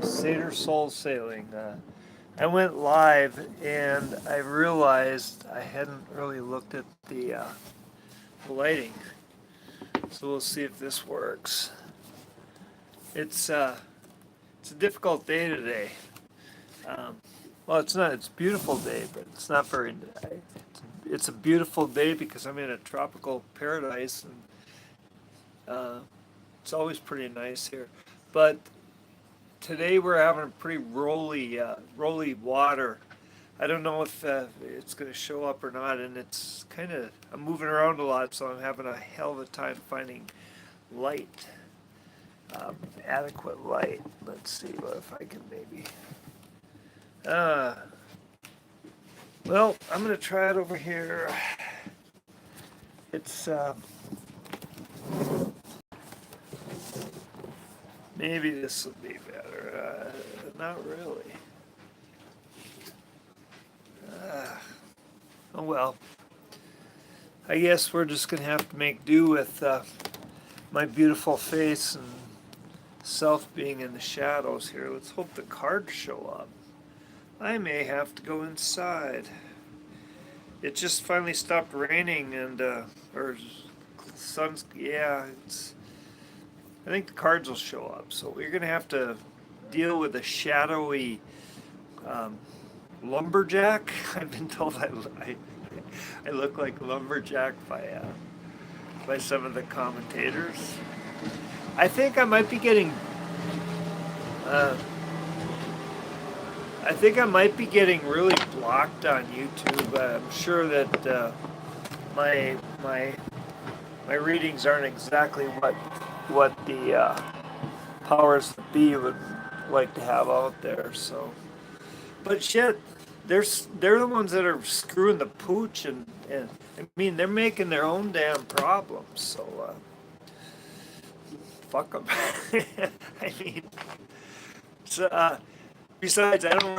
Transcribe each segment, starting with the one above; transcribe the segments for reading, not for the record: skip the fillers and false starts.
Seder Soul Sailing. I went live and I realized I hadn't really looked at the lighting. So we'll see if this works. It's a difficult day today. Um, well, it's not. It's a beautiful day, but it's not very. It's a beautiful day because I'm in a tropical paradise, and it's always pretty nice here. But today we're having pretty rolly water. I don't know if it's going to show up or not, and it's kind of, I'm moving around a lot, so I'm having a hell of a time finding light, adequate light. Let's see what if I can maybe. Well, I'm going to try it over here. It's maybe this will be better. Not really. Oh well. I guess we're just going to have to make do with my beautiful face and self being in the shadows here. Let's hope the cards show up. I may have to go inside. It just finally stopped raining and, or sun's, yeah, I think the cards will show up. So we're going to have to deal with a shadowy lumberjack. I've been told I look like lumberjack by some of the commentators. I think I might be getting really blocked on YouTube. I'm sure that my readings aren't exactly what the powers that be would like to have out there. So, but shit, they're the ones that are screwing the pooch, and I mean they're making their own damn problems. So fuck them. I mean, so, besides, I don't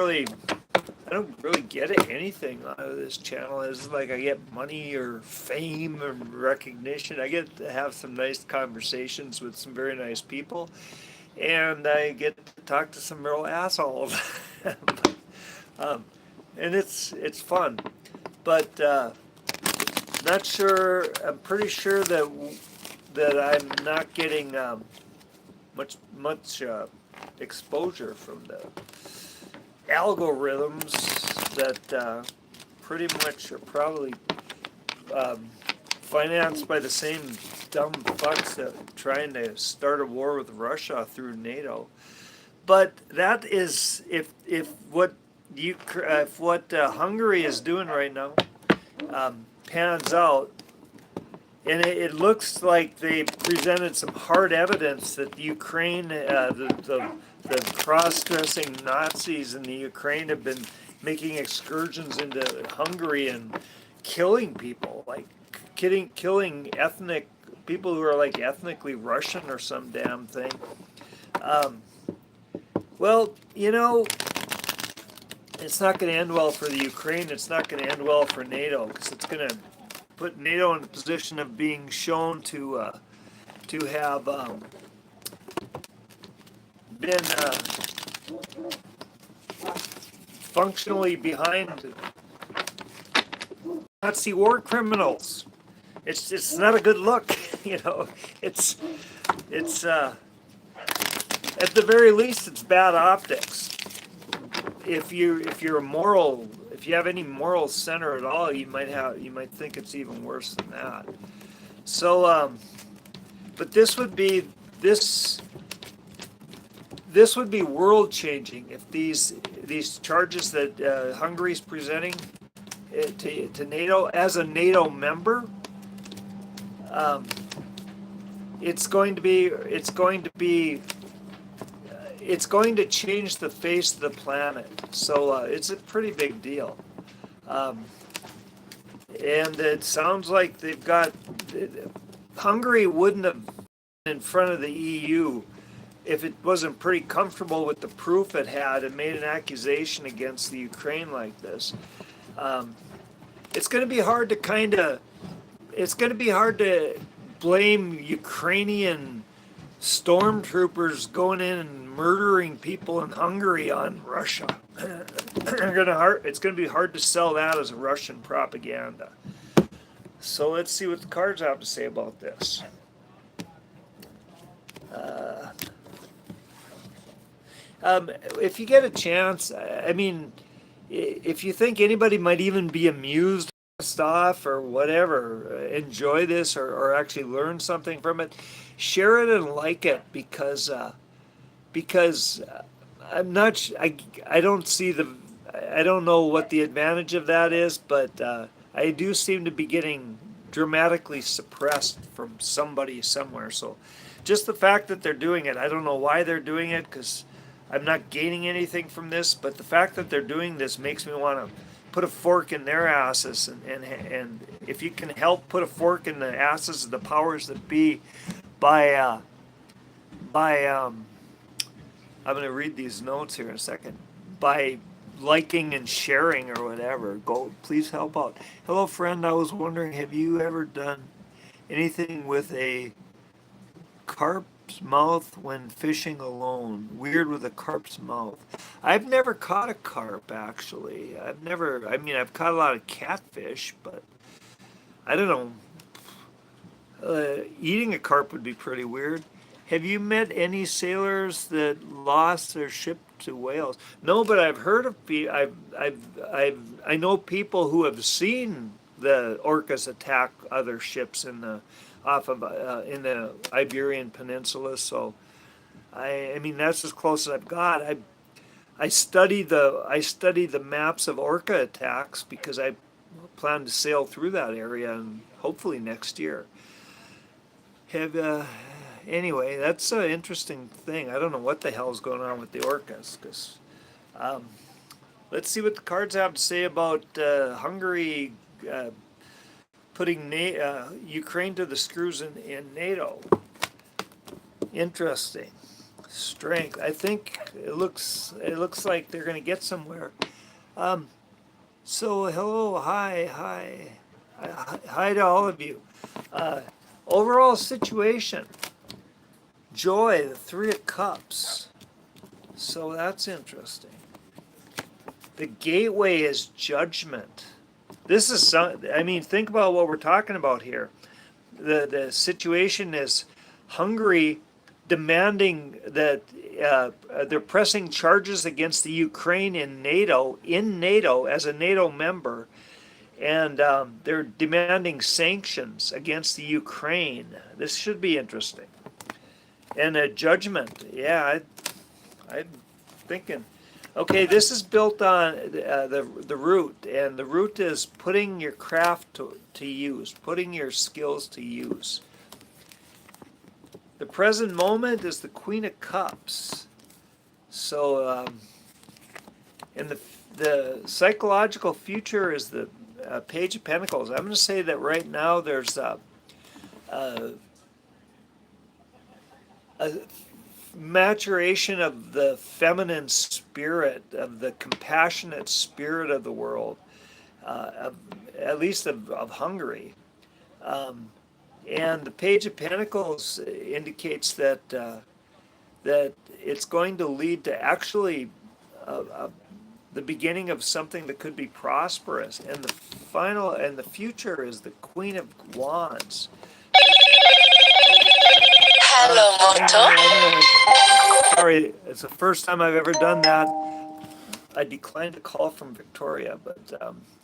really get anything out of this channel. It's like I get money or fame or recognition. I get to have some nice conversations with some very nice people, and I get to talk to some real assholes. And it's fun, but not sure. I'm pretty sure that I'm not getting much exposure from the algorithms that pretty much are probably financed by the same dumb fucks that are trying to start a war with Russia through NATO. But that is if what Hungary is doing right now pans out, and it looks like they presented some hard evidence that the Ukraine, the cross-dressing Nazis in the Ukraine have been making excursions into Hungary and killing people, like killing ethnic people who are like ethnically Russian or some damn thing. Well, you know, it's not going to end well for the Ukraine. It's not going to end well for NATO, because it's going to put NATO in a position of being shown to have been functionally behind Nazi war criminals. It's not a good look, you know. It's at the very least it's bad optics. If you have any moral center at all, you might think it's even worse than that. So, but this would be world changing if these charges that Hungary's presenting to NATO as a NATO member. It's going to change the face of the planet. So it's a pretty big deal. And it sounds like Hungary wouldn't have been in front of the EU if it wasn't pretty comfortable with the proof it had and made an accusation against the Ukraine like this. It's going to be hard to blame Ukrainian stormtroopers going in and murdering people in Hungary on Russia. It's going to be hard to sell that as a Russian propaganda. So let's see what the cards have to say about this. If you get a chance, I mean, if you think anybody might even be amused stuff or whatever, enjoy this or actually learn something from it, share it and like it because I'm not I don't see I don't know what the advantage of that is, but I do seem to be getting dramatically suppressed from somebody somewhere. So just the fact that they're doing it, I don't know why they're doing it because I'm not gaining anything from this, but the fact that they're doing this makes me want to put a fork in their asses, and if you can help put a fork in the asses of the powers that be by I'm going to read these notes here in a second, by liking and sharing or whatever, go please help out. Hello friend, I was wondering, have you ever done anything with a carp's mouth when fishing alone? Weird with a carp's mouth. I've never caught a carp, actually. I've caught a lot of catfish, but I don't know. Eating a carp would be pretty weird. Have you met any sailors that lost their ship to whales? No, but I've heard of I know people who have seen the orcas attack other ships in the Iberian Peninsula. So, I mean that's as close as I've got. I study the maps of orca attacks because I plan to sail through that area and hopefully next year. Anyway, that's an interesting thing. I don't know what the hell is going on with the orcas. Let's see what the cards have to say about Hungary putting Ukraine to the screws in NATO. Interesting. Strength. I think it looks like they're going to get somewhere. So hello, hi to all of you. Overall situation. Joy, the Three of Cups. So that's interesting. The gateway is judgment. This is think about what we're talking about here. The situation is Hungary demanding that they're pressing charges against the Ukraine in NATO as a NATO member, and they're demanding sanctions against the Ukraine. This should be interesting. And a judgment, yeah, I'm thinking. Okay, this is built on the root, and the root is putting your craft to use, putting your skills to use. The present moment is the Queen of Cups. So, and the psychological future is the Page of Pentacles. I'm going to say that right now there's a maturation of the feminine spirit, of the compassionate spirit of the world, at least of Hungary. And the Page of Pentacles indicates that that it's going to lead to actually the beginning of something that could be prosperous. And the future is the Queen of Wands. Hello, Moto. Sorry, it's the first time I've ever done that. I declined a call from Victoria, but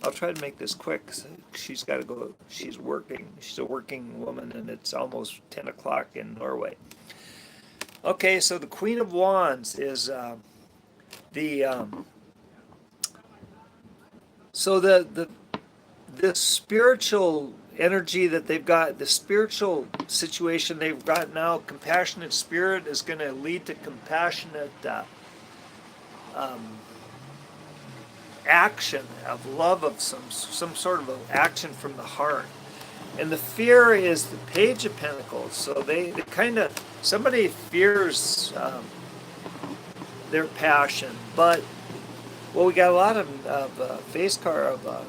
I'll try to make this quick. She's got to go. She's working. She's a working woman, and it's almost 10 o'clock in Norway. Okay, so the Queen of Wands is the spiritual energy that they've got, the spiritual situation they've got now, compassionate spirit is going to lead to compassionate action of love, of some sort of action from the heart. And the fear is the Page of Pentacles. So they kind of, somebody fears their passion, but we got a lot of face card of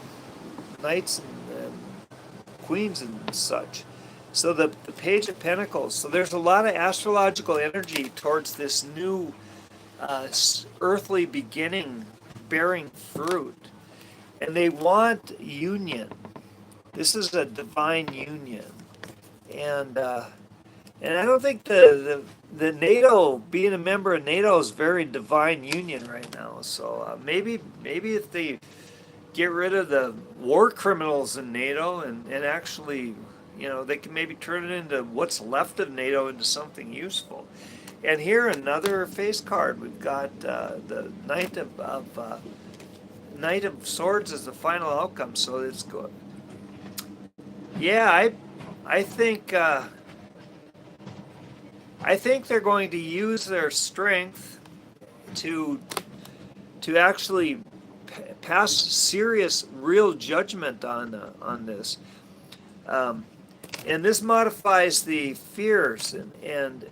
knights and queens and such. So the Page of Pentacles. So there's a lot of astrological energy towards this new earthly beginning bearing fruit. And they want union. This is a divine union. And and I don't think the NATO, being a member of NATO, is very divine union right now. So maybe if they get rid of the war criminals in NATO and actually, they can maybe turn it into what's left of NATO into something useful. And here another face card. We've got the Knight of Swords as the final outcome. So it's good. Yeah, I think. I think they're going to use their strength to actually pass serious, real judgment on this, and this modifies the fears, and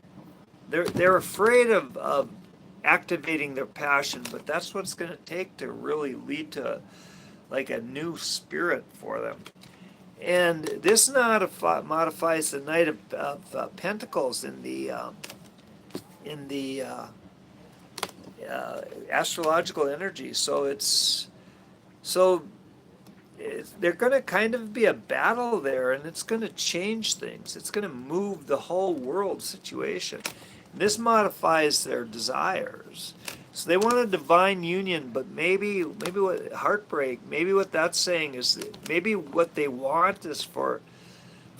they're afraid of activating their passion, but that's what it's going to take to really lead to like a new spirit for them. And this modifies the Knight of Pentacles in the astrological energy. They're going to kind of be a battle there, and it's going to change things. It's going to move the whole world situation. This modifies their desires. So they want a divine union, but maybe what heartbreak, maybe what that's saying is that maybe what they want is for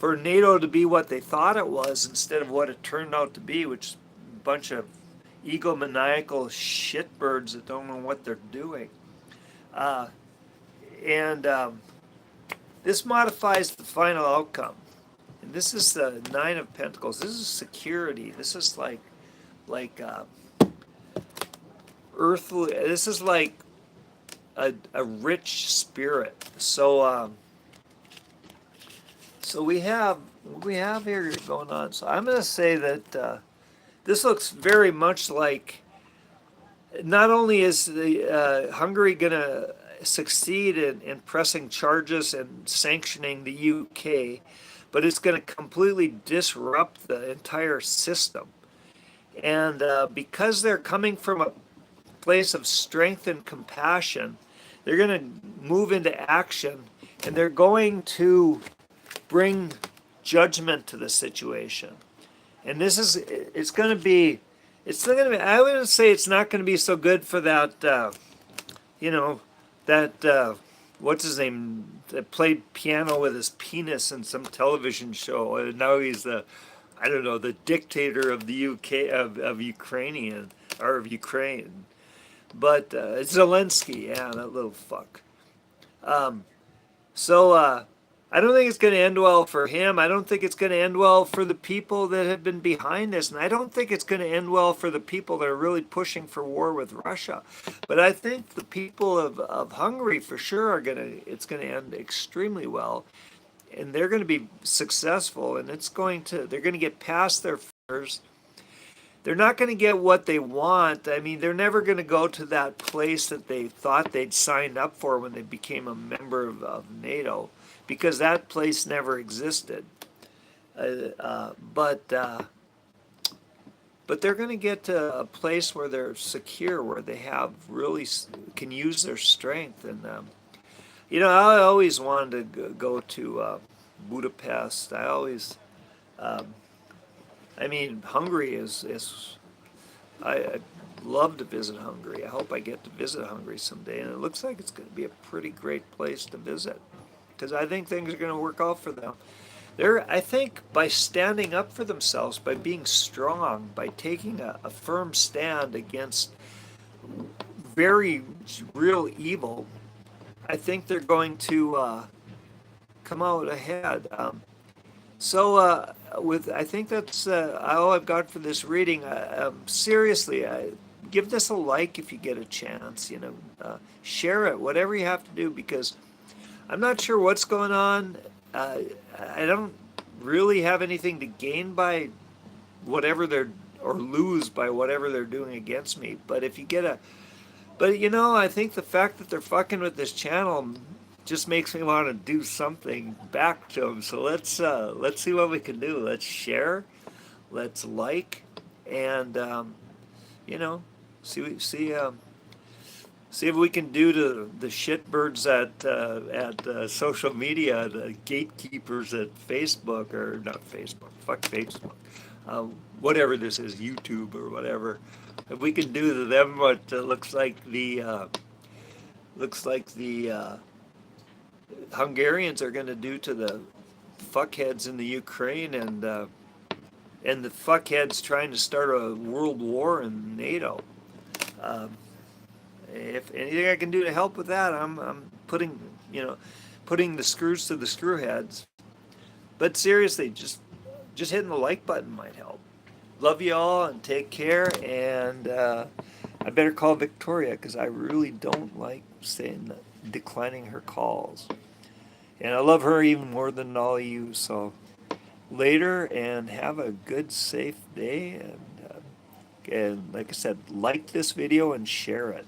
NATO to be what they thought it was instead of what it turned out to be, which is a bunch of egomaniacal shitbirds that don't know what they're doing. And this modifies the final outcome. And this is the Nine of Pentacles. This is security. This is like earthly. This is like a rich spirit. So we have here going on. So I'm going to say that this looks very much like. Not only is the Hungary going to succeed in pressing charges and sanctioning the UK, but it's going to completely disrupt the entire system. And because they're coming from a place of strength and compassion, they're going to move into action, and they're going to bring judgment to the situation. And it's going to be, I wouldn't say it's not going to be so good for that, what's his name, that played piano with his penis in some television show. And now he's the dictator of the UK, of Ukrainian, or of Ukraine. But Zelensky, yeah, that little fuck. I don't think it's going to end well for him. I don't think it's going to end well for the people that have been behind this. And I don't think it's going to end well for the people that are really pushing for war with Russia. But I think the people of Hungary for sure it's going to end extremely well. And they're going to be successful, and they're going to get past their fears. They're not going to get what they want. I mean, they're never going to go to that place that they thought they'd signed up for when they became a member of NATO, because that place never existed. But they're going to get to a place where they're secure, where they can use their strength. And I always wanted to go to Budapest. Hungary I'd love to visit Hungary. I hope I get to visit Hungary someday, and it looks like it's going to be a pretty great place to visit, because I think things are going to work out for them. I think by standing up for themselves, by being strong, by taking a firm stand against very real evil, I think they're going to come out ahead. I think that's all I've got for this reading. Seriously, give this a like if you get a chance. Share it, whatever you have to do, because I'm not sure what's going on. I don't really have anything to gain by whatever or lose by whatever they're doing against me. But if you get I think the fact that they're fucking with this channel just makes me want to do something back to them. So let's see what we can do. Let's share, let's like, and See if we can do to the shitbirds at social media, the gatekeepers at Facebook, or not Facebook, fuck Facebook, whatever this is, YouTube or whatever. If we can do to them what looks like the Hungarians are going to do to the fuckheads in the Ukraine, and the fuckheads trying to start a world war in NATO. Um, if anything I can do to help with that, I'm putting the screws to the screw heads. But seriously, just hitting the like button might help. Love you all and take care. And I better call Victoria because I really don't like declining her calls. And I love her even more than all of you. So later, and have a good, safe day. And like I said, like this video and share it.